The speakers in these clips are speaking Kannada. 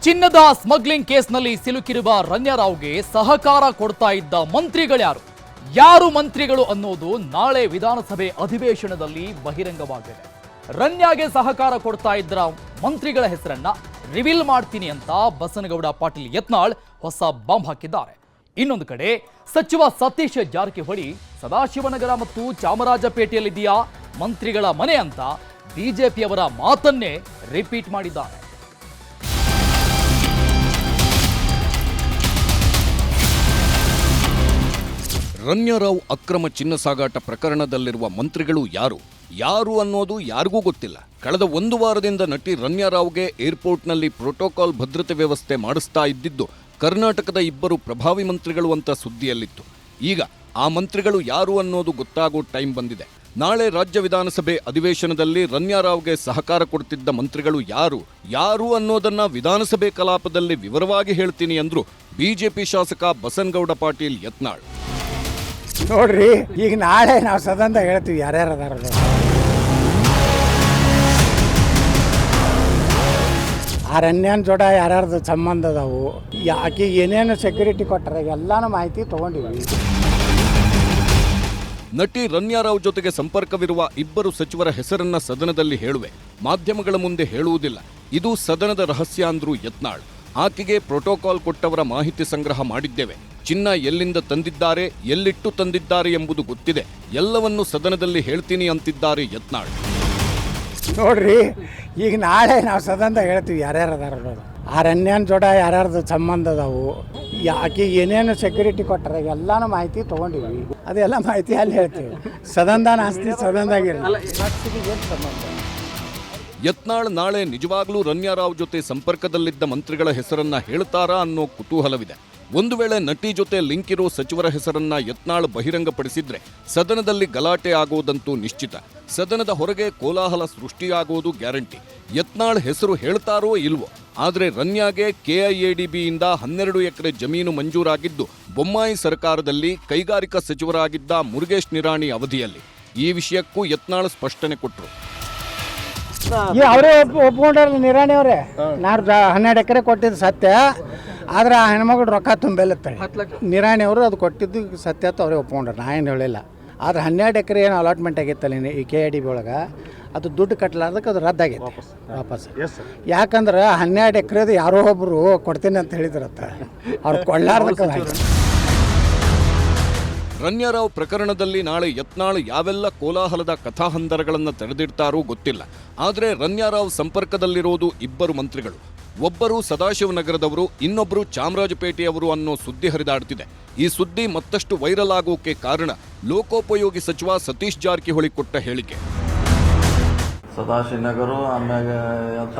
ಚಿನ್ನದ ಸ್ಮಗ್ಲಿಂಗ್ ಕೇಸ್ನಲ್ಲಿ ಸಿಲುಕಿರುವ ರಣ್ಯಾರಾವ್ಗೆ ಸಹಕಾರ ಕೊಡ್ತಾ ಇದ್ದ ಮಂತ್ರಿಗಳ್ಯಾರು? ಯಾರು ಮಂತ್ರಿಗಳು ಅನ್ನೋದು ನಾಳೆ ವಿಧಾನಸಭೆ ಅಧಿವೇಶನದಲ್ಲಿ ಬಹಿರಂಗವಾಗಿದೆ. ರಣ್ಯಾಗೆ ಸಹಕಾರ ಕೊಡ್ತಾ ಇದ್ದ ಮಂತ್ರಿಗಳ ಹೆಸರನ್ನ ರಿವೀಲ್ ಮಾಡ್ತೀನಿ ಅಂತ ಬಸನಗೌಡ ಪಾಟೀಲ್ ಯತ್ನಾಳ್ ಹೊಸ ಬಾಂಬ್ ಹಾಕಿದ್ದಾರೆ. ಇನ್ನೊಂದು ಕಡೆ ಸಚಿವ ಸತೀಶ್ ಜಾರಕಿಹೊಳಿ ಸದಾಶಿವನಗರ ಮತ್ತು ಚಾಮರಾಜಪೇಟೆಯಲ್ಲಿದೆಯಾ ಮಂತ್ರಿಗಳ ಮನೆ ಅಂತ ಬಿಜೆಪಿಯವರ ಮಾತನ್ನೇ ರಿಪೀಟ್ ಮಾಡಿದ್ದಾರೆ. ರಣ್ಯಾರಾವ್ ಅಕ್ರಮ ಚಿನ್ನ ಸಾಗಾಟ ಪ್ರಕರಣದಲ್ಲಿರುವ ಮಂತ್ರಿಗಳು ಯಾರು ಅನ್ನೋದು ಯಾರಿಗೂ ಗೊತ್ತಿಲ್ಲ. ಕಳೆದ ಒಂದು ವಾರದಿಂದ ನಟಿ ರಣ್ಯಾರಾವ್ಗೆ ಏರ್ಪೋರ್ಟ್ನಲ್ಲಿ ಪ್ರೋಟೋಕಾಲ್ ಭದ್ರತೆ ವ್ಯವಸ್ಥೆ ಮಾಡಿಸ್ತಾ ಇದ್ದಿದ್ದು ಕರ್ನಾಟಕದ ಇಬ್ಬರು ಪ್ರಭಾವಿ ಮಂತ್ರಿಗಳು ಅಂತ ಸುದ್ದಿಯಲ್ಲಿತ್ತು. ಈಗ ಆ ಮಂತ್ರಿಗಳು ಯಾರು ಅನ್ನೋದು ಗೊತ್ತಾಗೋ ಟೈಮ್ ಬಂದಿದೆ. ನಾಳೆ ರಾಜ್ಯ ವಿಧಾನಸಭೆ ಅಧಿವೇಶನದಲ್ಲಿ ರಣ್ಯಾರಾವ್ಗೆ ಸಹಕಾರ ಕೊಡ್ತಿದ್ದ ಮಂತ್ರಿಗಳು ಯಾರು ಅನ್ನೋದನ್ನ ವಿಧಾನಸಭೆ ಕಲಾಪದಲ್ಲಿ ವಿವರವಾಗಿ ಹೇಳ್ತೀನಿ ಅಂದ್ರು ಬಿಜೆಪಿ ಶಾಸಕ ಬಸನಗೌಡ ಪಾಟೀಲ್ ಯತ್ನಾಳ್. ನೋಡ್ರಿ, ಈಗ ನಾಳೆ ನಾವು ಸದನದಾಗ ಹೇಳ್ತೀವಿ ಯಾರ್ಯಾರು ಅದಾರ. ಆ ರಣ್ಯಾನ್ ಜೋಡ ಯಾರ್ಯಾರ್ದು ಸಂಬಂಧ ಅದಾವು, ಆಕೆಗೆ ಏನೇನು ಸೆಕ್ಯೂರಿಟಿ ಕೊಟ್ಟರೆ ಎಲ್ಲಾನು ಮಾಹಿತಿ ತಗೊಂಡಿವಿ. ನಟಿ ರಣ್ಯಾರಾವ್ ಜೊತೆಗೆ ಸಂಪರ್ಕವಿರುವ ಇಬ್ಬರು ಸಚಿವರ ಹೆಸರನ್ನ ಸದನದಲ್ಲಿ ಹೇಳುವೆ, ಮಾಧ್ಯಮಗಳ ಮುಂದೆ ಹೇಳುವುದಿಲ್ಲ. ಇದು ಸದನದ ರಹಸ್ಯ ಅಂದ್ರು ಯತ್ನಾಳ್. ಆಕೆಗೆ ಪ್ರೋಟೋಕಾಲ್ ಕೊಟ್ಟವರ ಮಾಹಿತಿ ಸಂಗ್ರಹ ಮಾಡಿದ್ದೇವೆ. ಚಿನ್ನ ಎಲ್ಲಿಂದ ತಂದಿದ್ದಾರೆ, ಎಲ್ಲಿಟ್ಟು ತಂದಿದ್ದಾರೆ ಎಂಬುದು ಗೊತ್ತಿದೆ. ಎಲ್ಲವನ್ನು ಸದನದಲ್ಲಿ ಹೇಳ್ತೀನಿ ಅಂತಿದ್ದಾರೆ ಯತ್ನಾಳ್. ನೋಡ್ರಿ, ಈಗ ನಾಳೆ ನಾವು ಸದನದಾಗ ಹೇಳ್ತೀವಿ ಯಾರ್ಯಾರು ಅದಾರ. ಆ ರಣ್ಯಾನ್ ಜೋಡ ಯಾರ್ಯಾರ್ದು ಸಂಬಂಧ ಅದಾವು, ಆಕೆಗೆ ಏನೇನು ಸೆಕ್ಯೂರಿಟಿ ಕೊಟ್ಟರೆ ಎಲ್ಲಾನು ಮಾಹಿತಿ ತಗೊಂಡಿವಿ. ಅದೆಲ್ಲ ಮಾಹಿತಿ ಅಲ್ಲಿ ಹೇಳ್ತೀವಿ. ಸದನದಾನ ಆಸ್ತಿ ಸದನದಾಗಿರಲಿ. ಯತ್ನಾಳ್ ನಾಳೆ ನಿಜವಾಗ್ಲೂ ರಣ್ಯಾರಾವ್ ಜೊತೆ ಸಂಪರ್ಕದಲ್ಲಿದ್ದ ಮಂತ್ರಿಗಳ ಹೆಸರನ್ನ ಹೇಳ್ತಾರಾ ಅನ್ನೋ ಕುತೂಹಲವಿದೆ. ಒಂದು ವೇಳೆ ನಟಿ ಜೊತೆ ಲಿಂಕ್ ಇರೋ ಸಚಿವರ ಹೆಸರನ್ನ ಯತ್ನಾಳ್ ಬಹಿರಂಗಪಡಿಸಿದ್ರೆ ಸದನದಲ್ಲಿ ಗಲಾಟೆ ಆಗೋದಂತೂ ನಿಶ್ಚಿತ. ಸದನದ ಹೊರಗೆ ಕೋಲಾಹಲ ಸೃಷ್ಟಿಯಾಗೋದು ಗ್ಯಾರಂಟಿ. ಯತ್ನಾಳ್ ಹೆಸರು ಹೇಳ್ತಾರೋ ಇಲ್ವೋ, ಆದ್ರೆ ರಣ್ಯಾಗೆ ಕೆಐಎಡಿಬಿಯಿಂದ 12 ಎಕರೆ ಜಮೀನು ಮಂಜೂರಾಗಿದ್ದು ಬೊಮ್ಮಾಯಿ ಸರ್ಕಾರದಲ್ಲಿ ಕೈಗಾರಿಕಾ ಸಚಿವರಾಗಿದ್ದ ಮುರುಗೇಶ್ ನಿರಾಣಿ ಅವಧಿಯಲ್ಲಿ. ಈ ವಿಷಯಕ್ಕೂ ಯತ್ನಾಳ್ ಸ್ಪಷ್ಟನೆ ಕೊಟ್ಟರು. ಅವರೇ ಒಪ್ಕೊಂಡ್ರಲ್ಲ, ನಿರಾಣಿ ಅವರೇ. ನಾನು 12 ಎಕರೆ ಕೊಟ್ಟಿದ್ದು ಸತ್ಯ, ಆದ್ರೆ ಆ ಹೆಣ್ಮಗಳು ರೊಕ್ಕ ತುಂಬೆಲ್ಲತ್ತಾಳೆ. ನಿರಾಣಿ ಅವರು ಅದು ಕೊಟ್ಟಿದ್ದು ಸತ್ಯ ಅಂತ ಅವರೇ ಒಪ್ಕೊಂಡ್ರು, ನಾ ಏನು ಹೇಳಿಲ್ಲ. ಆದ್ರೆ 12 ಎಕರೆ ಏನು ಅಲಾಟ್ಮೆಂಟ್ ಆಗಿತ್ತಲ್ಲ ಈ KIDB ಒಳಗೆ, ಅದು ದುಡ್ಡು ಕಟ್ಟಲಾರ್ದಕ್ಕೆ ಅದು ರದ್ದಾಗೈತೆ ವಾಪಸ್. ಯಾಕಂದ್ರೆ 12 ಎಕರೆದು ಯಾರೋ ಒಬ್ಬರು ಕೊಡ್ತೀನಿ ಅಂತ ಹೇಳಿದ್ರತ್ತ, ಅವ್ರು ಕೊಳ್ಳಾರ್ದಕ್ಕೆ. ರಣ್ಯಾರಾವ್ ಪ್ರಕರಣದಲ್ಲಿ ನಾಳೆ ಯತ್ನಾಳ್ ಯಾವೆಲ್ಲ ಕೋಲಾಹಲದ ಕಥಾಹಂದರಗಳನ್ನು ತೆರೆದಿಡ್ತಾರೋ ಗೊತ್ತಿಲ್ಲ. ಆದರೆ ರಣ್ಯಾರಾವ್ ಸಂಪರ್ಕದಲ್ಲಿರೋದು ಇಬ್ಬರು ಮಂತ್ರಿಗಳು. ಒಬ್ಬರು ಸದಾಶಿವನಗರದವರು, ಇನ್ನೊಬ್ಬರು ಚಾಮರಾಜಪೇಟೆಯವರು ಅನ್ನೋ ಸುದ್ದಿ ಹರಿದಾಡ್ತಿದೆ. ಈ ಸುದ್ದಿ ಮತ್ತಷ್ಟು ವೈರಲ್ ಆಗೋಕೆ ಕಾರಣ ಲೋಕೋಪಯೋಗಿ ಸಚಿವ ಸತೀಶ್ ಜಾರಕಿಹೊಳಿ ಕೊಟ್ಟ ಹೇಳಿಕೆ. ಸದಾಶಿವನಗರ ಆಮ್ಯಾಗ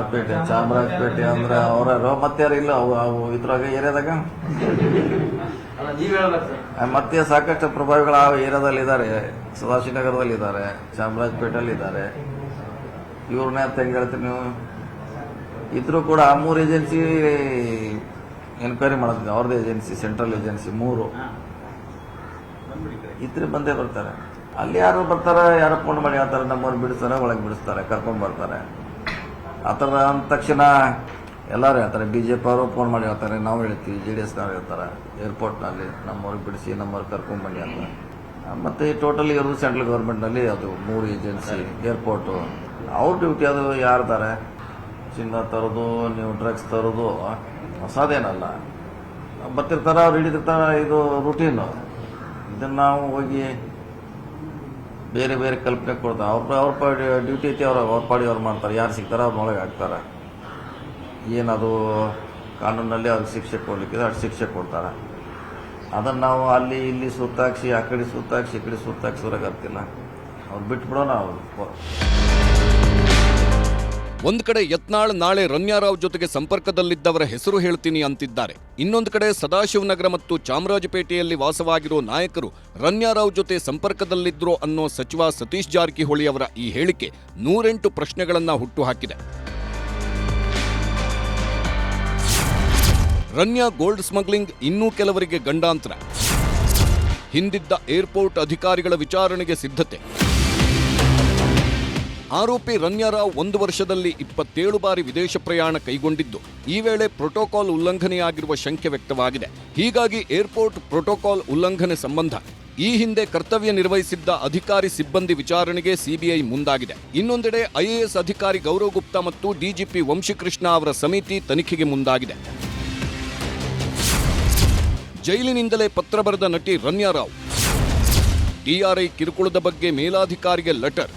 ಪೇಟೆ, ಚಾಮರಾಜಪೇಟೆ ಅಂದ್ರೆ ಅವರ ಮತ್ತಾರು ಇಲ್ಲ ಅವು ಇದ್ರಾಗ ಏರಿಯಾದಾಗ ಮತ್ತೆ ಸಾಕಷ್ಟು ಪ್ರಭಾವಿಗಳು ಆ ಏರಿಯಾದಲ್ಲಿ ಇದ್ದಾರೆ. ಸದಾಶಿವನಗರದಲ್ಲಿ ಇದ್ದಾರೆ, ಚಾಮರಾಜಪೇಟೆಯಲ್ಲಿ ಇದ್ದಾರೆ. ಇವ್ರನ್ನ ಅಂತ ಹೆಂಗ್ ಹೇಳ್ತೀರಿ ನೀವು? ಇದ್ರೂ ಕೂಡ ಆ 3 ಏಜೆನ್ಸಿ ಎನ್ಕ್ವೈರಿ ಮಾಡೋದು, ಅವ್ರದ್ದು ಏಜೆನ್ಸಿ, ಸೆಂಟ್ರಲ್ ಏಜೆನ್ಸಿ 3 ಇದ್ರೆ ಬಂದೇ ಬರ್ತಾರೆ. ಅಲ್ಲಿ ಯಾರು ಬರ್ತಾರೆ, ಯಾರು ಫೋನ್ ಮಾಡಿ ಹೇಳ್ತಾರೆ, ನಮ್ಮವ್ರು ಬಿಡಿಸ್ತಾರೆ, ಒಳಗೆ ಬಿಡಿಸ್ತಾರೆ, ಕರ್ಕೊಂಡ್ ಬರ್ತಾರೆ. ಆ ಥರ ಅಂದ ತಕ್ಷಣ ಎಲ್ಲರೂ ಹೇಳ್ತಾರೆ. BJP ಅವರು ಫೋನ್ ಮಾಡಿ ಹೇಳ್ತಾರೆ, ನಾವು ಹೇಳ್ತೀವಿ, JDS ನಾವು ಹೇಳ್ತಾರೆ, ಏರ್ಪೋರ್ಟ್ನಲ್ಲಿ ನಮ್ಮವ್ರಿಗೆ ಬಿಡಿಸಿ, ನಮ್ಮವ್ರಿಗೆ ಕರ್ಕೊಂಡ್ ಬನ್ನಿ ಅಂತ. ಮತ್ತೆ ಟೋಟಲಿ ಇವರು ಸೆಂಟ್ರಲ್ ಗೌರ್ಮೆಂಟ್ನಲ್ಲಿ ಅದು 3 ಏಜೆನ್ಸಿ, ಏರ್ಪೋರ್ಟು, ಅವ್ರ ಡ್ಯೂಟಿ ಅದು ಯಾರ್ದಾರೆ. ಚಿನ್ನ ತರೋದು, ನೀವು ಡ್ರಗ್ಸ್ ತರೋದು ಹೊಸದೇನಲ್ಲ, ಬರ್ತಿರ್ತಾರ, ಅವ್ರು ಹಿಡಿದಿರ್ತಾರ. ಇದು ರೂಟೀನು. ಇದನ್ನ ನಾವು ಹೋಗಿ ಬೇರೆ ಬೇರೆ ಕಲ್ಪನೆ ಕೊಡ್ತಾರೆ. ಅವ್ರ ಡ್ಯೂಟಿ ಐತಿ, ಅವ್ರ ಪಾಡಿ ಅವ್ರು ಮಾಡ್ತಾರೆ. ಯಾರು ಸಿಗ್ತಾರೆ ಅವ್ರನ್ನೊಳಗೆ ಹಾಕ್ತಾರೆ. ಏನದು ಕಾನೂನಲ್ಲಿ ಅವ್ರಿಗೆ ಶಿಕ್ಷೆ ಕೊಡ್ಲಿಕ್ಕಿದೆ ಅಷ್ಟು ಶಿಕ್ಷೆ ಕೊಡ್ತಾರೆ. ಅದನ್ನು ನಾವು ಅಲ್ಲಿ ಇಲ್ಲಿ ಸುತ್ತಾಕ್ಸಿ, ಆ ಕಡೆ ಸುತ್ತಾಕ್ಸಿ, ಈ ಕಡೆ ಸುತ್ತಾಕ್ಸಿ ಹೊರಗಾಗ್ತಿಲ್ಲ. ಅವ್ರು ಬಿಟ್ಬಿಡೋಣ. ಅವ್ರು ಒಂದ್ ಕಡೆ ಯತ್ನಾಳ್ ನಾಳೆ ರಣ್ಯಾರಾವ್ ಜೊತೆಗೆ ಸಂಪರ್ಕದಲ್ಲಿದ್ದವರ ಹೆಸರು ಹೇಳ್ತೀನಿ ಅಂತಿದ್ದಾರೆ. ಇನ್ನೊಂದು ಕಡೆ ಸದಾಶಿವನಗರ ಮತ್ತು ಚಾಮರಾಜಪೇಟೆಯಲ್ಲಿ ವಾಸವಾಗಿರೋ ನಾಯಕರು ರಣ್ಯಾರಾವ್ ಜೊತೆ ಸಂಪರ್ಕದಲ್ಲಿದ್ರು ಅನ್ನೋ ಸಚಿವ ಸತೀಶ್ ಜಾರಕಿಹೊಳಿ ಅವರ ಈ ಹೇಳಿಕೆ 108 ಪ್ರಶ್ನೆಗಳನ್ನ ಹುಟ್ಟುಹಾಕಿದೆ. ರಣ್ಯಾ ಗೋಲ್ಡ್ ಸ್ಮಗ್ಲಿಂಗ್ ಇನ್ನೂ ಕೆಲವರಿಗೆ ಗಂಡಾಂತರ. ಹಿಂದಿದ್ದ ಏರ್ಪೋರ್ಟ್ ಅಧಿಕಾರಿಗಳ ವಿಚಾರಣೆಗೆ ಸಿದ್ಧತೆ. ಆರೋಪಿ ರನ್ಯಾರಾವ್ 1 ವರ್ಷದಲ್ಲಿ 27 ಬಾರಿ ವಿದೇಶ ಪ್ರಯಾಣ ಕೈಗೊಂಡಿದ್ದು, ಈ ವೇಳೆ ಪ್ರೋಟೋಕಾಲ್ ಉಲ್ಲಂಘನೆಯಾಗಿರುವ ಶಂಕೆ ವ್ಯಕ್ತವಾಗಿದೆ. ಹೀಗಾಗಿ ಏರ್ಪೋರ್ಟ್ ಪ್ರೋಟೋಕಾಲ್ ಉಲ್ಲಂಘನೆ ಸಂಬಂಧ ಈ ಹಿಂದೆ ಕರ್ತವ್ಯ ನಿರ್ವಹಿಸಿದ್ದ ಅಧಿಕಾರಿ ಸಿಬ್ಬಂದಿ ವಿಚಾರಣೆಗೆ ಸಿಬಿಐ ಮುಂದಾಗಿದೆ. ಇನ್ನೊಂದೆಡೆ IAS ಅಧಿಕಾರಿ ಗೌರವ್ ಗುಪ್ತಾ ಮತ್ತು ಡಿಜಿಪಿ ವಂಶಿಕೃಷ್ಣ ಅವರ ಸಮಿತಿ ತನಿಖೆಗೆ ಮುಂದಾಗಿದೆ. ಜೈಲಿನಿಂದಲೇ ಪತ್ರ ಬರೆದ ನಟಿ ರನ್ಯಾರಾವ್, DRI ಕಿರುಕುಳದ ಬಗ್ಗೆ ಮೇಲಾಧಿಕಾರಿಗೆ ಲೆಟರ್.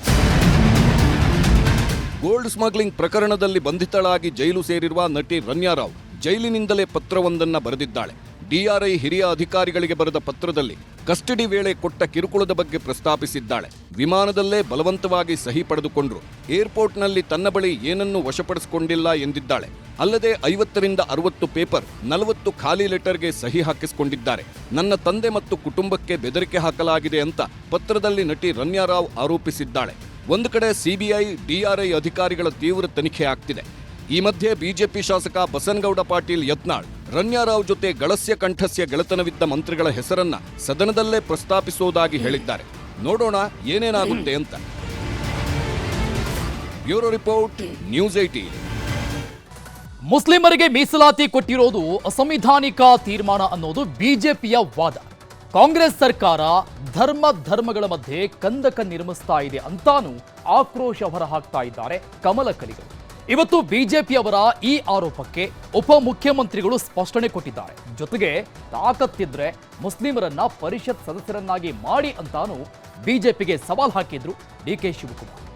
ಗೋಲ್ಡ್ ಸ್ಮಗ್ಲಿಂಗ್ ಪ್ರಕರಣದಲ್ಲಿ ಬಂಧಿತಳಾಗಿ ಜೈಲು ಸೇರಿರುವ ನಟಿ ರನ್ಯಾರಾವ್ ಜೈಲಿನಿಂದಲೇ ಪತ್ರವೊಂದನ್ನ ಬರೆದಿದ್ದಾಳೆ. DRI ಹಿರಿಯ ಅಧಿಕಾರಿಗಳಿಗೆ ಬರೆದ ಪತ್ರದಲ್ಲಿ ಕಸ್ಟಡಿ ವೇಳೆ ಕೊಟ್ಟ ಕಿರುಕುಳದ ಬಗ್ಗೆ ಪ್ರಸ್ತಾಪಿಸಿದ್ದಾಳೆ. ವಿಮಾನದಲ್ಲೇ ಬಲವಂತವಾಗಿ ಸಹಿ ಪಡೆದುಕೊಂಡ್ರು. ಏರ್ಪೋರ್ಟ್ನಲ್ಲಿ ತನ್ನ ಬಳಿ ಏನನ್ನೂ ವಶಪಡಿಸಿಕೊಂಡಿಲ್ಲ ಎಂದಿದ್ದಾಳೆ. ಅಲ್ಲದೆ 50 ರಿಂದ 60 ಪೇಪರ್, 40 ಖಾಲಿ ಲೆಟರ್ಗೆ ಸಹಿ ಹಾಕಿಸಿಕೊಂಡಿದ್ದಾರೆ. ನನ್ನ ತಂದೆ ಮತ್ತು ಕುಟುಂಬಕ್ಕೆ ಬೆದರಿಕೆ ಹಾಕಲಾಗಿದೆ ಅಂತ ಪತ್ರದಲ್ಲಿ ನಟಿ ರನ್ಯಾರಾವ್ ಆರೋಪಿಸಿದ್ದಾಳೆ. ಒಂದು ಕಡೆ ಸಿಬಿಐ, DRI ಅಧಿಕಾರಿಗಳ ತೀವ್ರ ತನಿಖೆ ಆಗ್ತಿದೆ. ಈ ಮಧ್ಯೆ ಬಿಜೆಪಿ ಶಾಸಕ ಬಸನಗೌಡ ಪಾಟೀಲ್ ಯತ್ನಾಳ್ ರನ್ಯಾರಾವ್ ಜೊತೆ ಗಳಸ್ಯ ಕಂಠಸ್ಯ ಗೆಳೆತನವಿದ್ದ ಮಂತ್ರಿಗಳ ಹೆಸರನ್ನ ಸದನದಲ್ಲೇ ಪ್ರಸ್ತಾಪಿಸುವುದಾಗಿ ಹೇಳಿದ್ದಾರೆ. ನೋಡೋಣ ಏನೇನಾಗುತ್ತೆ ಅಂತ. Bureau report, news 18. ಮುಸ್ಲಿಮರಿಗೆ ಮೀಸಲಾತಿ ಕೊಟ್ಟಿರೋದು ಅಸಂವಿಧಾನಿಕ ತೀರ್ಮಾನ ಅನ್ನೋದು ಬಿಜೆಪಿಯ ವಾದ. ಕಾಂಗ್ರೆಸ್ ಸರ್ಕಾರ ಧರ್ಮಗಳ ಮಧ್ಯೆ ಕಂದಕ ನಿರ್ಮಿಸ್ತಾ ಇದೆ ಅಂತಾನೂ ಆಕ್ರೋಶ ಹೊರಹಾಕ್ತಾ ಇದ್ದಾರೆ ಕಮಲ ಕಲಿಗಳು. ಇವತ್ತು ಬಿಜೆಪಿಯವರ ಈ ಆರೋಪಕ್ಕೆ ಉಪಮುಖ್ಯಮಂತ್ರಿಗಳು ಸ್ಪಷ್ಟನೆ ಕೊಟ್ಟಿದ್ದಾರೆ. ಜೊತೆಗೆ ತಾಕತ್ತಿದ್ರೆ ಮುಸ್ಲಿಮರನ್ನ ಪರಿಷತ್ ಸದಸ್ಯರನ್ನಾಗಿ ಮಾಡಿ ಅಂತಾನೂ ಬಿಜೆಪಿಗೆ ಸವಾಲ್ ಹಾಕಿದ್ರು DK ಶಿವಕುಮಾರ್.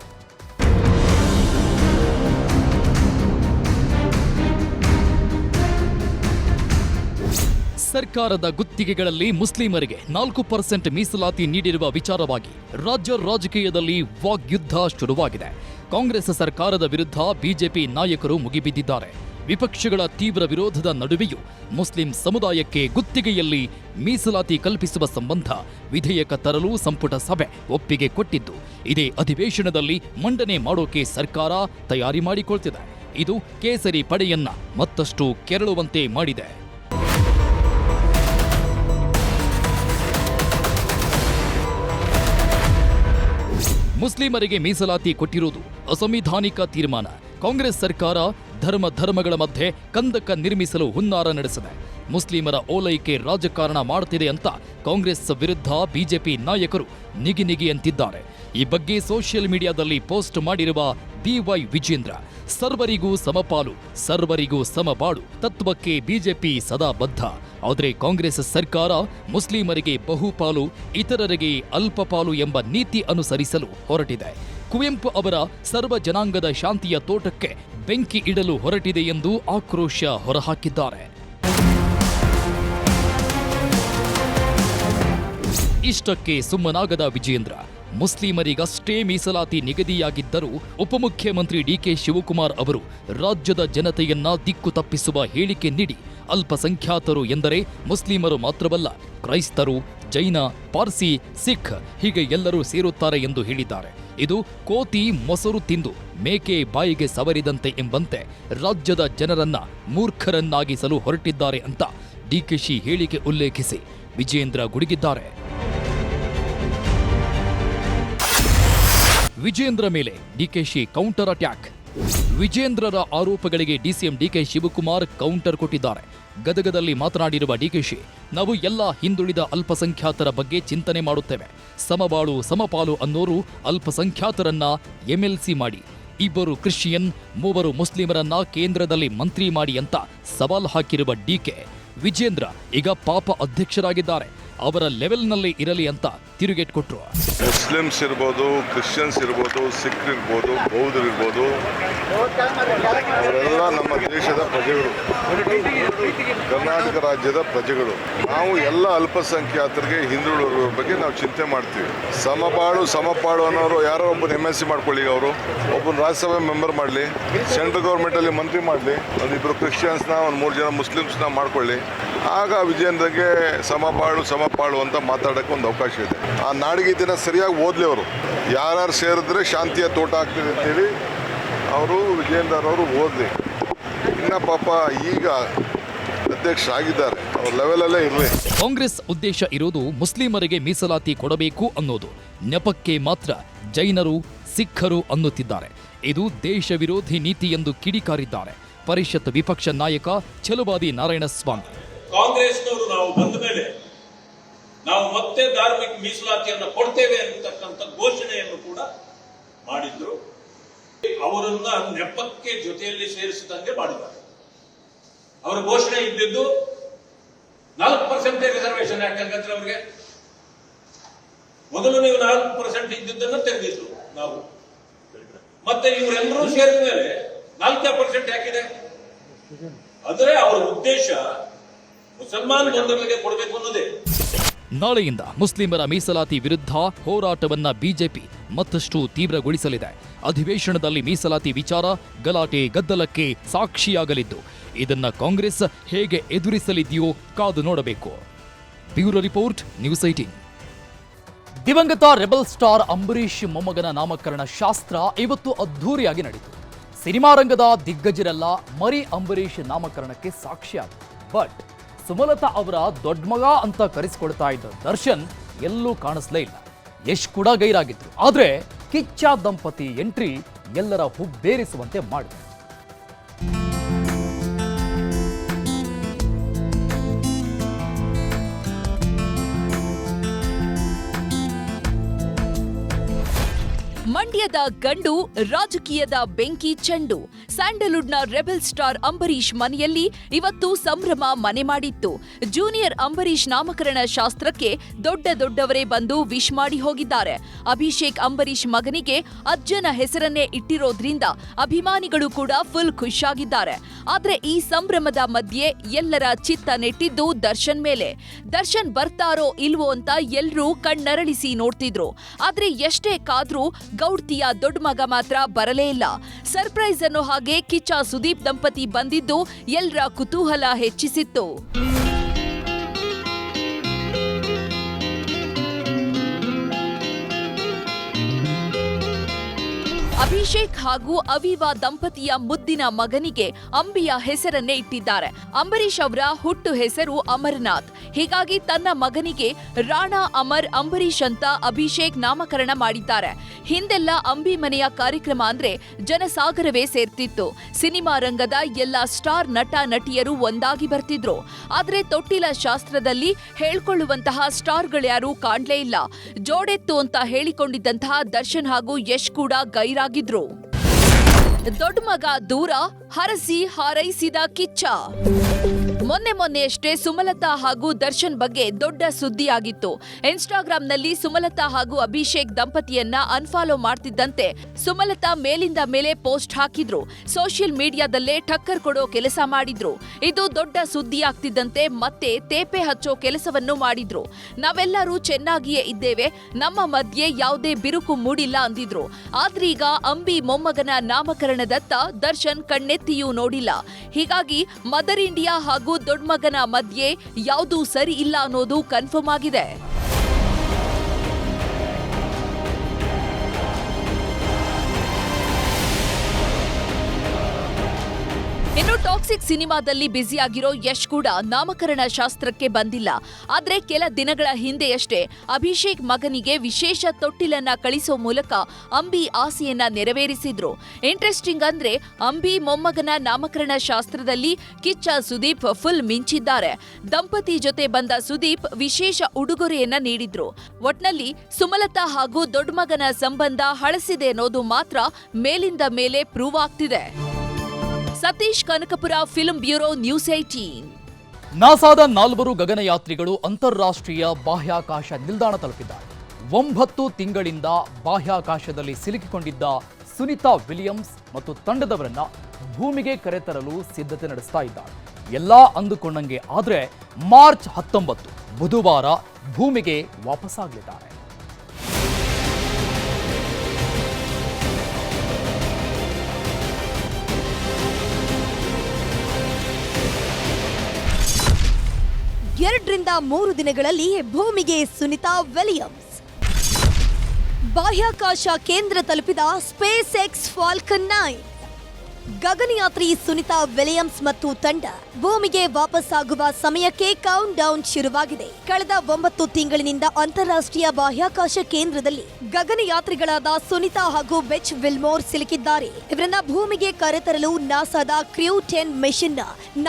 ಸರ್ಕಾರದ ಗುತ್ತಿಗೆಗಳಲ್ಲಿ ಮುಸ್ಲಿಮರಿಗೆ 4% ಮೀಸಲಾತಿ ನೀಡಿರುವ ವಿಚಾರವಾಗಿ ರಾಜ್ಯ ರಾಜಕೀಯದಲ್ಲಿ ವಾಗ್ಯುದ್ಧ ಶುರುವಾಗಿದೆ. ಕಾಂಗ್ರೆಸ್ ಸರ್ಕಾರದ ವಿರುದ್ಧ ಬಿಜೆಪಿ ನಾಯಕರು ಮುಗಿಬಿದ್ದಿದ್ದಾರೆ. ವಿಪಕ್ಷಗಳ ತೀವ್ರ ವಿರೋಧದ ನಡುವೆಯೂ ಮುಸ್ಲಿಂ ಸಮುದಾಯಕ್ಕೆ ಗುತ್ತಿಗೆಯಲ್ಲಿ ಮೀಸಲಾತಿ ಕಲ್ಪಿಸುವ ಸಂಬಂಧ ವಿಧೇಯಕ ತರಲು ಸಂಪುಟ ಸಭೆ ಒಪ್ಪಿಗೆ ಕೊಟ್ಟಿದ್ದು, ಇದೇ ಅಧಿವೇಶನದಲ್ಲಿ ಮಂಡನೆ ಮಾಡೋಕೆ ಸರ್ಕಾರ ತಯಾರಿ ಮಾಡಿಕೊಳ್ತಿದೆ. ಇದು ಕೇಸರಿ ಪಡೆಯನ್ನ ಮತ್ತಷ್ಟು ಕೆರಳುವಂತೆ ಮಾಡಿದೆ. ಮುಸ್ಲಿಮರಿಗೆ ಮೀಸಲಾತಿ ಕೊಟ್ಟಿರುವುದು ಅಸಂವಿಧಾನಿಕ ತೀರ್ಮಾನ. ಕಾಂಗ್ರೆಸ್ ಸರ್ಕಾರ ಧರ್ಮಗಳ ಮಧ್ಯೆ ಕಂದಕ ನಿರ್ಮಿಸಲು ಹುನ್ನಾರ ನಡೆಸಿದೆ. ಮುಸ್ಲಿಮರ ಓಲೈಕೆ ರಾಜಕಾರಣ ಮಾಡುತ್ತಿದೆ ಅಂತ ಕಾಂಗ್ರೆಸ್ ವಿರುದ್ಧ ಬಿಜೆಪಿ ನಾಯಕರು ನಿಗಿ ಅಂತಿದ್ದಾರೆ. ಈ ಬಗ್ಗೆ ಸೋಷಿಯಲ್ ಮೀಡಿಯಾದಲ್ಲಿ ಪೋಸ್ಟ್ ಮಾಡಿರುವ BY ವಿಜೇಂದ್ರ, ಸರ್ವರಿಗೂ ಸಮಪಾಲು, ಸರ್ವರಿಗೂ ಸಮಬಾಳು ತತ್ವಕ್ಕೆ ಬಿಜೆಪಿ ಸದಾ ಬದ್ಧ. ಆದರೆ ಕಾಂಗ್ರೆಸ್ ಸರ್ಕಾರ ಮುಸ್ಲಿಮರಿಗೆ ಬಹುಪಾಲು, ಇತರರಿಗೆ ಅಲ್ಪಪಾಲು ಎಂಬ ನೀತಿ ಅನುಸರಿಸಲು ಹೊರಟಿದೆ. ಕುವೆಂಪು ಅವರ ಸರ್ವ ಜನಾಂಗದ ಶಾಂತಿಯ ತೋಟಕ್ಕೆ ಬೆಂಕಿ ಇಡಲು ಹೊರಟಿದೆ ಎಂದು ಆಕ್ರೋಶ ಹೊರಹಾಕಿದ್ದಾರೆ. ಇಷ್ಟಕ್ಕೆ ಸುಮ್ಮನಾಗದ ವಿಜೇಂದ್ರ, ಮುಸ್ಲಿಮರಿಗಷ್ಟೇ ಮೀಸಲಾತಿ ನಿಗದಿಯಾಗಿದ್ದರೂ ಉಪಮುಖ್ಯಮಂತ್ರಿ DK ಶಿವಕುಮಾರ್ ಅವರು ರಾಜ್ಯದ ಜನತೆಯನ್ನ ದಿಕ್ಕು ತಪ್ಪಿಸುವ ಹೇಳಿಕೆ ನೀಡಿ ಅಲ್ಪಸಂಖ್ಯಾತರು ಎಂದರೆ ಮುಸ್ಲಿಮರು ಮಾತ್ರವಲ್ಲ, ಕ್ರೈಸ್ತರು, ಜೈನ, ಪಾರ್ಸಿ, ಸಿಖ್ ಹೀಗೆ ಎಲ್ಲರೂ ಸೇರುತ್ತಾರೆ ಎಂದು ಹೇಳಿದ್ದಾರೆ. ಇದು ಕೋತಿ ಮೊಸರು ತಿಂದು ಮೇಕೆ ಬಾಯಿಗೆ ಸವರಿದಂತೆ ಎಂಬಂತೆ ರಾಜ್ಯದ ಜನರನ್ನ ಮೂರ್ಖರನ್ನಾಗಿಸಲು ಹೊರಟಿದ್ದಾರೆ ಅಂತ DKಶಿ ಹೇಳಿಕೆ ಉಲ್ಲೇಖಿಸಿ ವಿಜೇಂದ್ರ ಗುಡುಗಿದ್ದಾರೆ. ವಿಜೇಂದ್ರ ಮೇಲೆ DKಶಿ ಕೌಂಟರ್ ಅಟ್ಯಾಕ್. ವಿಜೇಂದ್ರರ ಆರೋಪಗಳಿಗೆ DCM DK ಶಿವಕುಮಾರ್ ಕೌಂಟರ್ ಕೊಟ್ಟಿದ್ದಾರೆ. ಗದಗದಲ್ಲಿ ಮಾತನಾಡಿರುವ DKಶಿ, ನಾವು ಎಲ್ಲ ಹಿಂದುಳಿದ ಅಲ್ಪಸಂಖ್ಯಾತರ ಬಗ್ಗೆ ಚಿಂತನೆ ಮಾಡುತ್ತೇವೆ. ಸಮಬಾಳು ಸಮಪಾಲು ಅನ್ನೋರು ಅಲ್ಪಸಂಖ್ಯಾತರನ್ನ MLC ಮಾಡಿ, 2 ಕ್ರಿಶ್ಚಿಯನ್, 3 ಮುಸ್ಲಿಮರನ್ನ ಕೇಂದ್ರದಲ್ಲಿ ಮಂತ್ರಿ ಮಾಡಿ ಅಂತ ಸವಾಲ್ ಹಾಕಿರುವ DK ವಿಜೇಂದ್ರ ಈಗ ಪಾಪ ಅಧ್ಯಕ್ಷರಾಗಿದ್ದಾರೆ, ಅವರ ಲೆವೆಲ್ನಲ್ಲಿ ಇರಲಿ ಅಂತ ತಿರುಗೇಟ್ ಕೊಟ್ರು. ಮುಸ್ಲಿಮ್ಸ್ ಇರ್ಬೋದು, ಕ್ರಿಶ್ಚಿಯನ್ಸ್ ಇರ್ಬೋದು, ಸಿಖ್ ಇರ್ಬೋದು, ಬೌದ್ಧರು ಇರ್ಬೋದು, ಅವರೆಲ್ಲ ನಮ್ಮ ದೇಶದ ಪ್ರಜೆಗಳು, ಕರ್ನಾಟಕ ರಾಜ್ಯದ ಪ್ರಜೆಗಳು. ನಾವು ಎಲ್ಲ ಅಲ್ಪಸಂಖ್ಯಾತರಿಗೆ, ಹಿಂದುಳಿದವರ ಬಗ್ಗೆ ನಾವು ಚಿಂತೆ ಮಾಡ್ತೀವಿ. ಸಮಪಾಳು ಅನ್ನೋರು ಯಾರೋ ಒಬ್ಬರು MLC ಮಾಡ್ಕೊಳ್ಳಿ, ಅವರು ಒಬ್ಬರು ರಾಜ್ಯಸಭೆ ಮೆಂಬರ್ ಮಾಡಲಿ, ಸೆಂಟ್ರಲ್ ಗೌರ್ಮೆಂಟಲ್ಲಿ ಮಂತ್ರಿ ಮಾಡಲಿ, ಒಂದಿಬ್ಬರು ಕ್ರಿಶ್ಚಿಯನ್ಸ್ನ, ಒಂದು 3 ಜನ ಮುಸ್ಲಿಮ್ಸ್ನ ಮಾಡ್ಕೊಳ್ಳಿ. ಆಗ ವಿಜೇಂದ್ರಗೆ ಸಮಪಾಳು ಅಂತ ಮಾತಾಡೋಕ್ಕೆ ಒಂದು ಅವಕಾಶ ಇದೆ. ಆ ನಾಡಿಗೀತಿನ ಸರಿಯಾಗಿ ಓದಲಿ ಅವರು. ಯಾರ್ಯಾರು ಸೇರಿದ್ರೆ ಶಾಂತಿಯ ತೋಟ ಆಗ್ತಿದೆ ಅಂತೇಳಿ ಅವರು ವಿಜೇಂದ್ರವರು ಓದಲಿ. ಇನ್ನು ಪಾಪ ಈಗ ಅಧ್ಯಕ್ಷರಾಗಿದ್ದಾರೆ, ಅವ್ರ ಲೆವೆಲಲ್ಲೇ ಇರಲಿ. ಕಾಂಗ್ರೆಸ್ ಉದ್ದೇಶ ಇರೋದು ಮುಸ್ಲಿಮರಿಗೆ ಮೀಸಲಾತಿ ಕೊಡಬೇಕು ಅನ್ನೋದು. ನೆಪಕ್ಕೆ ಮಾತ್ರ ಜೈನರು, ಸಿಖ್ಖರು ಅನ್ನುತ್ತಿದ್ದಾರೆ. ಇದು ದೇಶ ವಿರೋಧಿ ನೀತಿ ಎಂದು ಕಿಡಿಕಾರಿದ್ದಾರೆ ಪರಿಷತ್ ವಿಪಕ್ಷ ನಾಯಕ ಛಲವಾದಿ ನಾರಾಯಣಸ್ವಾಮಿ. ಕಾಂಗ್ರೆಸ್ನವರು ನಾವು ಬಂದ ಮೇಲೆ ನಾವು ಮತ್ತೆ ಧಾರ್ಮಿಕ ಮೀಸಲಾತಿಯನ್ನು ಕೊಡ್ತೇವೆ ಅಂತಕ್ಕಂಥ ಘೋಷಣೆಯನ್ನು ಕೂಡ ಮಾಡಿದ್ರು. ಅವರನ್ನ ನೆಪಕ್ಕೆ ಜೊತೆಯಲ್ಲಿ ಸೇರಿಸಿದಂಗೆ ಮಾಡಿದ್ದಾರೆ. ಅವರ ಘೋಷಣೆ ಇದ್ದಿದ್ದು 4% ರಿಸರ್ವೇಶನ್. ಯಾಕಂದ್ರೆ ಅವರಿಗೆ ಮೊದಲು ನೀವು 4% ಇದ್ದಿದ್ದನ್ನು ತೆಗೆದಿದ್ರು ನಾವು. ಮತ್ತೆ ಇವರೆಲ್ಲರೂ ಸೇರಿದ ಮೇಲೆ 4% ಯಾಕಿದೆ ಅಂದ್ರೆ ಅವರ ಉದ್ದೇಶ ಮುಸಲ್ಮಾನ್ ಬಂಧುಗಳಿಗೆ ಕೊಡಬೇಕು ಅನ್ನೋದೇ. ನಾಳೆಯಿಂದ ಮುಸ್ಲಿಮರ ಮೀಸಲಾತಿ ವಿರುದ್ಧ ಹೋರಾಟವನ್ನ ಬಿಜೆಪಿ ಮತ್ತಷ್ಟು ತೀವ್ರಗೊಳಿಸಲಿದೆ. ಅಧಿವೇಶನದಲ್ಲಿ ಮೀಸಲಾತಿ ವಿಚಾರ ಗಲಾಟೆ ಗದ್ದಲಕ್ಕೆ ಸಾಕ್ಷಿಯಾಗಲಿದ್ದು, ಇದನ್ನ ಕಾಂಗ್ರೆಸ್ ಹೇಗೆ ಎದುರಿಸಲಿದೆಯೋ ಕಾದು ನೋಡಬೇಕು. Bureau report, news 18. ದಿವಂಗತ ರೆಬಲ್ ಸ್ಟಾರ್ ಅಂಬರೀಷ್ ಮೊಮ್ಮಗನ ನಾಮಕರಣ ಶಾಸ್ತ್ರ ಇವತ್ತು ಅದ್ಧೂರಿಯಾಗಿ ನಡೆಯಿತು. ಸಿನಿಮಾ ರಂಗದ ದಿಗ್ಗಜರೆಲ್ಲ ಮರಿ ಅಂಬರೀಷ್ ನಾಮಕರಣಕ್ಕೆ ಸಾಕ್ಷಿಯಾದರು. ಬಟ್ ಸುಮಲತಾ ಅವರ ದೊಡ್ಡ ಮಗ ಅಂತ ಕರೆಸಿಕೊಳ್ತಾ ಇದ್ದ ದರ್ಶನ್ ಎಲ್ಲೂ ಕಾಣಿಸ್ಲೇ ಇಲ್ಲ. ಯಶ್ ಕೂಡ ಗೈರಾಗಿದ್ರು. ಆದ್ರೆ ಕಿಚ್ಚ ದಂಪತಿ ಎಂಟ್ರಿ ಎಲ್ಲರ ಹುಬ್ಬೇರಿಸುವಂತೆ ಮಾಡಿದೆ. ಮಂಡ್ಯದ ಗಂಡು, ರಾಜಕೀಯದ ಬೆಂಕಿ ಚೆಂಡು. ಸ್ಯಾಂಡಲ್ವುಡ್ನ ರೆಬೆಲ್ ಸ್ಟಾರ್ ಅಂಬರೀಷ್ ಮನೆಯಲ್ಲಿ ಇವತ್ತು ಸಂಭ್ರಮ ಮನೆ ಮಾಡಿತ್ತು. ಜೂನಿಯರ್ ಅಂಬರೀಷ್ ನಾಮಕರಣ ಶಾಸ್ತ್ರಕ್ಕೆ ದೊಡ್ಡವರೇ ಬಂದು ವಿಶ್ ಮಾಡಿ ಹೋಗಿದ್ದಾರೆ. ಅಭಿಷೇಕ್ ಅಂಬರೀಷ್ ಮಗನಿಗೆ ಅಜ್ಜನ ಹೆಸರನ್ನೇ ಇಟ್ಟಿರೋದ್ರಿಂದ ಅಭಿಮಾನಿಗಳು ಕೂಡ ಫುಲ್ ಖುಷಿಯಾಗಿದ್ದಾರೆ. ಆದ್ರೆ ಈ ಸಂಭ್ರಮದ ಮಧ್ಯೆ ಎಲ್ಲರ ಚಿತ್ತ ನೆಟ್ಟಿದ್ದು ದರ್ಶನ್ ಮೇಲೆ. ದರ್ಶನ್ ಬರ್ತಾರೋ ಇಲ್ವೋ ಅಂತ ಎಲ್ರೂ ಕಣ್ಣರಳಿಸಿ ನೋಡ್ತಿದ್ರು. ಆದ್ರೆ ಎಷ್ಟೇ ಕಾದ್ರೂ ಗೌಡ್ತಿಯ ದೊಡ್ಡ ಮಗ ಮಾತ್ರ ಬರಲೇ ಇಲ್ಲ. ಸರ್ಪ್ರೈಸ್ ಅನ್ನೋ ಹಾಗೆ ಕಿಚ್ಚ ಸುದೀಪ್ ದಂಪತಿ ಬಂದಿದ್ದು ಎಲ್ಲರ ಕುತೂಹಲ ಹೆಚ್ಚಿಸಿತ್ತು. ಅಭಿಷೇಕ್ ಹಾಗೂ ಅವೀವಾ ದಂಪತಿಯ ಮುದ್ದಿನ ಮಗನಿಗೆ ಅಂಬಿಯ ಹೆಸರನ್ನೇ ಇಟ್ಟಿದ್ದಾರೆ. ಅಂಬರೀಷ್ ಅವರ ಹುಟ್ಟು ಹೆಸರು ಅಮರನಾಥ್. ಹೀಗಾಗಿ ತನ್ನ ಮಗನಿಗೆ ರಾಣಾ ಅಮರ್ ಅಂಬರೀಷ್ ಅಂತ ಅಭಿಷೇಕ್ ನಾಮಕರಣ ಮಾಡಿದ್ದಾರೆ. ಹಿಂದೆಲ್ಲ ಅಂಬಿ ಮನೆಯ ಕಾರ್ಯಕ್ರಮ ಅಂದ್ರೆ ಜನಸಾಗರವೇ ಸೇರ್ತಿತ್ತು. ಸಿನಿಮಾ ರಂಗದ ಎಲ್ಲ ಸ್ಟಾರ್ ನಟ ನಟಿಯರು ಒಂದಾಗಿ ಬರ್ತಿದ್ರು. ಆದ್ರೆ ತೊಟ್ಟಿಲ ಶಾಸ್ತ್ರದಲ್ಲಿ ಹೇಳ್ಕೊಳ್ಳುವಂತಹ ಸ್ಟಾರ್ಗಳ್ಯಾರೂ ಕಾಣ್ಲೇ ಇಲ್ಲ. ಜೋಡೆತ್ತು ಅಂತ ಹೇಳಿಕೊಂಡಿದ್ದಂತಹ ದರ್ಶನ್ ಹಾಗೂ ಯಶ್ ಕೂಡ ಗೈರಾಗಿದ್ರು. ದೊಡ್ಡ ಮಗ ದೂರ, ಹರಸಿ ಹಾರೈಸಿದ ಕಿಚ್ಚ. ಮೊನ್ನೆಯಷ್ಟೇ ಸುಮಲತಾ ಹಾಗೂ ದರ್ಶನ್ ಬಗ್ಗೆ ದೊಡ್ಡ ಸುದ್ದಿಯಾಗಿತ್ತು. ಇನ್ಸ್ಟಾಗ್ರಾಂನಲ್ಲಿ ಸುಮಲತಾ ಹಾಗೂ ಅಭಿಷೇಕ್ ದಂಪತಿಯನ್ನ ಅನ್ಫಾಲೋ ಮಾಡ್ತಿದ್ದಂತೆ ಸುಮಲತಾ ಮೇಲಿಂದ ಮೇಲೆ ಪೋಸ್ಟ್ ಹಾಕಿದ್ರು. ಸೋಷಿಯಲ್ ಮೀಡಿಯಾದಲ್ಲೇ ಟಕ್ಕರ್ ಕೊಡೋ ಕೆಲಸ ಮಾಡಿದ್ರು. ಇದು ದೊಡ್ಡ ಸುದ್ದಿಯಾಗ್ತಿದ್ದಂತೆ ಮತ್ತೆ ತೇಪೆ ಹಚ್ಚೋ ಕೆಲಸವನ್ನು ಮಾಡಿದ್ರು. ನಾವೆಲ್ಲರೂ ಚೆನ್ನಾಗಿಯೇ ಇದ್ದೇವೆ, ನಮ್ಮ ಮಧ್ಯೆ ಯಾವುದೇ ಬಿರುಕು ಮೂಡಿಲ್ಲ ಅಂದಿದ್ರು. ಆದ್ರೀಗ ಅಂಬಿ ಮೊಮ್ಮಗನ ನಾಮಕರಣದತ್ತ ದರ್ಶನ್ ಕಣ್ಣೆತ್ತಿಯೂ ನೋಡಿಲ್ಲ. ಹೀಗಾಗಿ ಮದರ್ ಇಂಡಿಯಾ ಹಾಗೂ ದೊಡ್ಡ ಮಗನ ಮಧ್ಯೆ ಯಾವುದೂ ಸರಿ ಇಲ್ಲ ಅನ್ನೋದು ಕನ್ಫರ್ಮ್ ಆಗಿದೆ. ಇನ್ನು ಟಾಕ್ಸಿಕ್ ಸಿನಿಮಾದಲ್ಲಿ ಬ್ಯುಸಿಯಾಗಿರೋ ಯಶ್ ಕೂಡ ನಾಮಕರಣ ಶಾಸ್ತ್ರಕ್ಕೆ ಬಂದಿಲ್ಲ. ಆದ್ರೆ ಕೆಲ ದಿನಗಳ ಹಿಂದೆಯಷ್ಟೇ ಅಭಿಷೇಕ್ ಮಗನಿಗೆ ವಿಶೇಷ ತೊಟ್ಟಿಲನ್ನ ಕಳಿಸೋ ಮೂಲಕ ಅಂಬಿ ಆಸೆಯನ್ನ ನೆರವೇರಿಸಿದ್ರು. ಇಂಟ್ರೆಸ್ಟಿಂಗ್ ಅಂದ್ರೆ ಅಂಬಿ ಮೊಮ್ಮಗನ ನಾಮಕರಣ ಶಾಸ್ತ್ರದಲ್ಲಿ ಕಿಚ್ಚ ಸುದೀಪ್ ಫುಲ್ ಮಿಂಚಿದ್ದಾರೆ. ದಂಪತಿ ಜೊತೆ ಬಂದ ಸುದೀಪ್ ವಿಶೇಷ ಉಡುಗೊರೆಯನ್ನ ನೀಡಿದ್ರು. ಒಟ್ನಲ್ಲಿ ಸುಮಲತಾ ಹಾಗೂ ದೊಡ್ಡ ಮಗನ ಸಂಬಂಧ ಹಳಸಿದೆ ಅನ್ನೋದು ಮಾತ್ರ ಮೇಲಿಂದ ಮೇಲೆ ಪ್ರೂವ್ ಆಗ್ತಿದೆ. Satish Kanakapura, film bureau, news 18. ನಾಸಾದ 4 ಗಗನಯಾತ್ರಿಗಳು ಅಂತಾರಾಷ್ಟ್ರೀಯ ಬಾಹ್ಯಾಕಾಶ ನಿಲ್ದಾಣ ತಲುಪಿದ್ದಾರೆ. 9 ತಿಂಗಳಿಂದ ಬಾಹ್ಯಾಕಾಶದಲ್ಲಿ ಸಿಲುಕಿಕೊಂಡಿದ್ದ ಸುನಿತಾ ವಿಲಿಯಮ್ಸ್ ಮತ್ತು ತಂಡದವರನ್ನ ಭೂಮಿಗೆ ಕರೆತರಲು ಸಿದ್ಧತೆ ನಡೆಸ್ತಾ ಇದ್ದಾರೆ. ಎಲ್ಲಾ ಅಂದುಕೊಂಡಂಗೆ ಆದ್ರೆ ಮಾರ್ಚ್ 19 ಬುಧವಾರ ಭೂಮಿಗೆ ವಾಪಸ್ಸಾಗಲಿದ್ದಾರೆ. ಎರಡರಿಂದ 3 ದಿನಗಳಲ್ಲಿ ಭೂಮಿಗೆ ಸುನಿತಾ ವಿಲಿಯಮ್ಸ್. ಬಾಹ್ಯಾಕಾಶ ಕೇಂದ್ರ ತಲುಪಿದ ಸ್ಪೇಸ್ ಎಕ್ಸ್ ಫಾಲ್ಕನ್ 9. ಗಗನಯಾತ್ರಿ ಸುನಿತಾ ವಿಲಿಯಮ್ಸ್ ಮತ್ತು ತಂಡ ಭೂಮಿಗೆ ವಾಪಸ್ಸಾಗುವ ಸಮಯಕ್ಕೆ ಕೌಂಟ್ ಡೌನ್ ಶುರುವಾಗಿದೆ. ಕಳೆದ 9 ತಿಂಗಳಿನಿಂದ ಅಂತಾರಾಷ್ಟ್ರೀಯ ಬಾಹ್ಯಾಕಾಶ ಕೇಂದ್ರದಲ್ಲಿ ಗಗನಯಾತ್ರಿಗಳಾದ ಸುನಿತಾ ಹಾಗೂ ಬೆಚ್ ವಿಲ್ಮೋರ್ ಸಿಲುಕಿದ್ದಾರೆ. ಇವರನ್ನ ಭೂಮಿಗೆ ಕರೆತರಲು ನಾಸಾದ ಕ್ರ್ಯೂ 10 ಮಿಷನ್ನ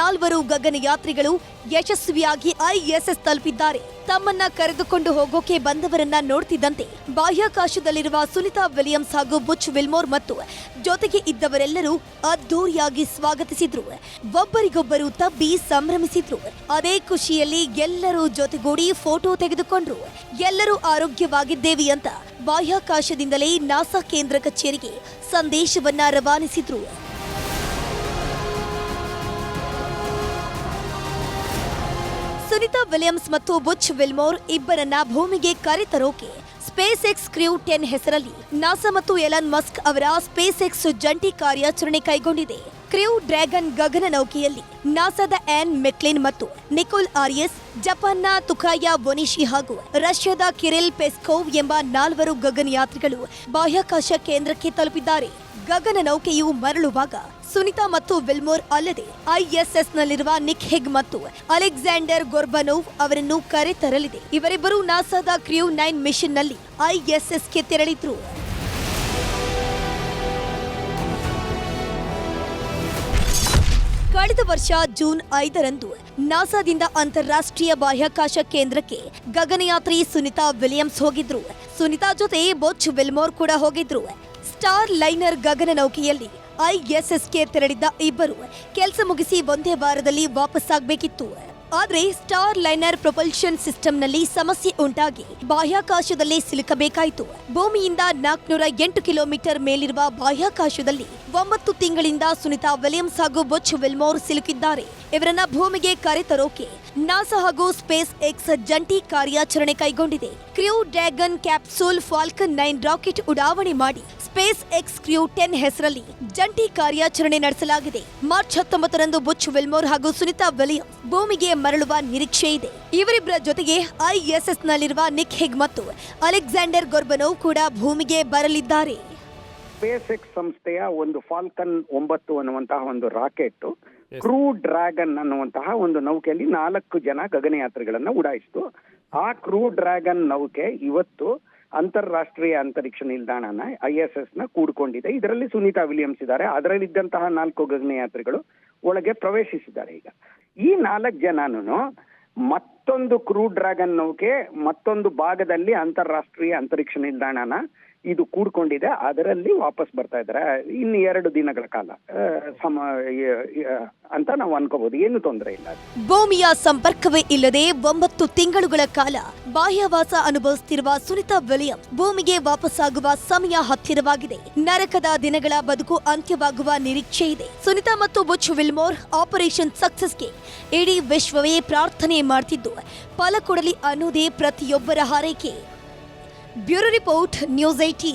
4 ಗಗನಯಾತ್ರಿಗಳು ಯಶಸ್ವಿಯಾಗಿ ISS ತಲುಪಿದ್ದಾರೆ. ತಮ್ಮನ್ನ ಕರೆದುಕೊಂಡು ಹೋಗೋಕೆ ಬಂದವರನ್ನ ನೋಡ್ತಿದ್ದಂತೆ ಬಾಹ್ಯಾಕಾಶದಲ್ಲಿರುವ ಸುನಿತಾ ವಿಲಿಯಮ್ಸ್ ಹಾಗೂ ಬುಚ್ ವಿಲ್ಮೋರ್ ಮತ್ತು ಜೊತೆಗೆ ಇದ್ದವರೆಲ್ಲರೂ ಅದ್ದೂರಿಯಾಗಿ ಸ್ವಾಗತಿಸಿದ್ರು. ಒಬ್ಬರಿಗೊಬ್ಬರು ತಬ್ಬಿ ಸಂಭ್ರಮಿಸಿದ್ರು. ಅದೇ ಖುಷಿಯಲ್ಲಿ ಎಲ್ಲರೂ ಜೊತೆಗೂಡಿ ಫೋಟೋ ತೆಗೆದುಕೊಂಡ್ರು. ಎಲ್ಲರೂ ಆರೋಗ್ಯವಾಗಿದ್ದೇವೆ ಅಂತ ಬಾಹ್ಯಾಕಾಶದಿಂದಲೇ ನಾಸಾ ಕೇಂದ್ರ ಕಚೇರಿಗೆ ಸಂದೇಶವನ್ನ ರವಾನಿಸಿದ್ರು. ಸುನಿತಾ ವಿಲಿಯಮ್ಸ್ ಮತ್ತು ಬುಚ್ ವಿಲ್ಮೋರ್ ಇಬ್ಬರನ್ನ ಭೂಮಿಗೆ ಕರೆತರೋಕೆ ಸ್ಪೇಸ್ ಎಕ್ಸ್ ಕ್ರ್ಯೂ 10 ಹೆಸರಲ್ಲಿ ನಾಸಾ ಮತ್ತು ಎಲಾನ್ ಮಸ್ಕ್ ಅವರ ಸ್ಪೇಸ್ ಎಕ್ಸ್ ಜಂಟಿ ಕಾರ್ಯಾಚರಣೆ ಕೈಗೊಂಡಿದೆ. ಕ್ರ್ಯೂ ಡ್ರ್ಯಾಗನ್ ಗಗನನೌಕೆಯಲ್ಲಿ ನಾಸಾದ ಆನ್ ಮೆಕ್ಲಿನ್ ಮತ್ತು ನಿಕೋಲ್ ಆರಿಯಸ್, ಜಪಾನ್ನ ತುಕಾಯಾ ವೊನಿಶಿ ಹಾಗೂ ರಷ್ಯಾದ ಕಿರಿಲ್ ಪೆಸ್ಕೋವ್ ಎಂಬ 4 ಗಗನಯಾತ್ರಿಗಳು ಬಾಹ್ಯಾಕಾಶ ಕೇಂದ್ರಕ್ಕೆ ತಲುಪಿದ್ದಾರೆ. ಗಗನನೌಕೆಯು ಮರಳುವಾಗ ಸುನಿತಾ ಮತ್ತು ವಿಲ್ಮೋರ್ ಅಲ್ಲದೆ ISSನಲ್ಲಿರುವ ನಿಕ್ ಹೆಗ್ ಮತ್ತು ಅಲೆಕ್ಸಾಂಡರ್ ಗೊರ್ಬನೋವ್ ಅವರನ್ನು ಕರೆತರಲಿದೆ. ಇವರಿಬ್ಬರು ನಾಸಾದ ಕ್ರ್ಯೂ 9 ಮಿಷನ್ನಲ್ಲಿ ISSಗೆ ತೆರಳಿದ್ರು. ಕಳೆದ ವರ್ಷ ಜೂನ್ 5ರಂದು ನಾಸಾದಿಂದ ಅಂತಾರಾಷ್ಟ್ರೀಯ ಬಾಹ್ಯಾಕಾಶ ಕೇಂದ್ರಕ್ಕೆ ಗಗನಯಾತ್ರಿ ಸುನಿತಾ ವಿಲಿಯಮ್ಸ್ ಹೋಗಿದ್ರು. ಸುನಿತಾ ಜೊತೆ ಬುಚ್ ವಿಲ್ಮೋರ್ ಕೂಡ ಹೋಗಿದ್ರು. ಸ್ಟಾರ್ ಲೈನರ್ ಗಗನನೌಕೆಯಲ್ಲಿ ISSಗೆ ತೆರಳಿದ್ದ ಇಬ್ಬರು ಕೆಲಸ ಮುಗಿಸಿ ಒಂದೇ ವಾರದಲ್ಲಿ ವಾಪಸ್ಸಾಗಬೇಕಿತ್ತು. ಆದ್ರೆ ಸ್ಟಾರ್ ಲೈನರ್ ಪ್ರೊಪಲ್ಷನ್ ಸಿಸ್ಟಂನಲ್ಲಿ ಸಮಸ್ಯೆ ಉಂಟಾಗಿ ಬಾಹ್ಯಾಕಾಶದಲ್ಲೇ ಸಿಲುಕಬೇಕಾಯಿತು. ಭೂಮಿಯಿಂದ 408 ಕಿಲೋಮೀಟರ್ ಮೇಲಿರುವ ಬಾಹ್ಯಾಕಾಶದಲ್ಲಿ 9 ತಿಂಗಳಿಂದ ಸುನಿತಾ ವಿಲಿಯಮ್ಸ್ ಹಾಗೂ ಬುಚ್ ವಿಲ್ಮೋರ್ ಸಿಲುಕಿದ್ದಾರೆ. ಇವರನ್ನ ಭೂಮಿಗೆ ಕರೆತರೋಕೆ ನಾಸಾ ಹಾಗೂ ಸ್ಪೇಸ್ ಎಕ್ಸ್ ಜಂಟಿ ಕಾರ್ಯಾಚರಣೆ ಕೈಗೊಂಡಿದೆ. Crew dragon capsule Falcon 9 rocket ಉಡಾವಣೆ ಮಾಡಿ ಸ್ಪೇಸ್ ಎಕ್ಸ್ ಕ್ರ್ಯೂ 10 ಹೆಸರಲ್ಲಿ ಜಂಟಿ ಕಾರ್ಯಾಚರಣೆ ನಡೆಸಲಾಗಿದೆ. ಮಾರ್ಚ್ 19ರಂದು ಬುಚ್ ವಿಲ್ಮೋರ್ ಹಾಗೂ ಸುನಿತಾ ವಿಲಿಯಮ್ಸ್ ಭೂಮಿಗೆ ಮರಳುವ ನಿರೀಕ್ಷೆ ಇದೆ. ಇವರಿಬ್ಬರ ಜೊತೆಗೆ ISSನಲ್ಲಿರುವ ನಿಕ್ ಹೆಗ್ ಮತ್ತು ಅಲೆಕ್ಸಾಂಡರ್ ಗೊರ್ಬನೋವ್ ಕೂಡ ಭೂಮಿಗೆ ಬರಲಿದ್ದಾರೆ. ಸ್ಪೇಸ್ ಎಕ್ಸ್ ಸಂಸ್ಥೆಯ ಒಂದು ಫಾಲ್ಕನ್ 9 ಅನ್ನುವಂತಹ ಒಂದು ರಾಕೆಟ್ ಕ್ರೂ ಡ್ರ್ಯಾಗನ್ ಅನ್ನುವಂತಹ ಒಂದು ನೌಕೆಯಲ್ಲಿ 4 ಜನ ಗಗನಯಾತ್ರಿಗಳನ್ನ ಉಡಾಯಿಸಿತು. ಆ ಕ್ರೂ ಡ್ರ್ಯಾಗನ್ ನೌಕೆ ಇವತ್ತು ಅಂತಾರಾಷ್ಟ್ರೀಯ ಅಂತರಿಕ್ಷ ನಿಲ್ದಾಣನ ISSನ ಕೂಡ್ಕೊಂಡಿದೆ. ಇದರಲ್ಲಿ ಸುನಿತಾ ವಿಲಿಯಮ್ಸ್ ಇದ್ದಾರೆ. ಅದರಲ್ಲಿದ್ದಂತಹ 4 ಗಗನಯಾತ್ರಿಗಳು ಒಳಗೆ ಪ್ರವೇಶಿಸಿದ್ದಾರೆ. ಈಗ ಈ 4 ಜನನು ಮತ್ತೊಂದು ಕ್ರೂ ಡ್ರ್ಯಾಗನ್ ನೌಕೆ ಮತ್ತೊಂದು ಭಾಗದಲ್ಲಿ ಅಂತಾರಾಷ್ಟ್ರೀಯ ಅಂತರಿಕ್ಷ ನಿಲ್ದಾಣನ ಇದು ಕೂಡ್ಕೊಂಡಿದೆ. ಅದರಲ್ಲಿ ವಾಪಸ್ ಬರ್ತಾ ಇದ್ದಾರೆ. ಇನ್ನು 2 ದಿನಗಳ ಕಾಲ ಅಂತ ನಾವು ಅನ್ಕೋಬಹುದು. ಏನು ತೊಂದರೆ ಇಲ್ಲ. ಭೂಮಿಯ ಸಂಪರ್ಕವೇ ಇಲ್ಲದೆ 9 ತಿಂಗಳುಗಳ ಕಾಲ ಬಾಹ್ಯವಾಸ ಅನುಭವಿಸುತ್ತಿರುವ ಸುನಿತಾ ವಿಲಿಯಮ್ಸ್ ಭೂಮಿಗೆ ವಾಪಸ್ಸಾಗುವ ಸಮಯ ಹತ್ತಿರವಾಗಿದೆ. ನರಕದ ದಿನಗಳ ಬದುಕು ಅಂತ್ಯವಾಗುವ ನಿರೀಕ್ಷೆ ಇದೆ. ಸುನಿತಾ ಮತ್ತು ಬುಚ್ ವಿಲ್ಮೋರ್ ಆಪರೇಷನ್ ಸಕ್ಸಸ್ಗೆ ಇಡೀ ವಿಶ್ವವೇ ಪ್ರಾರ್ಥನೆ ಮಾಡ್ತಿದ್ದು ಫಲ ಕೊಡಲಿ ಅನ್ನೋದೇ ಪ್ರತಿಯೊಬ್ಬರ ಹಾರೈಕೆ. Bureau report, news 18.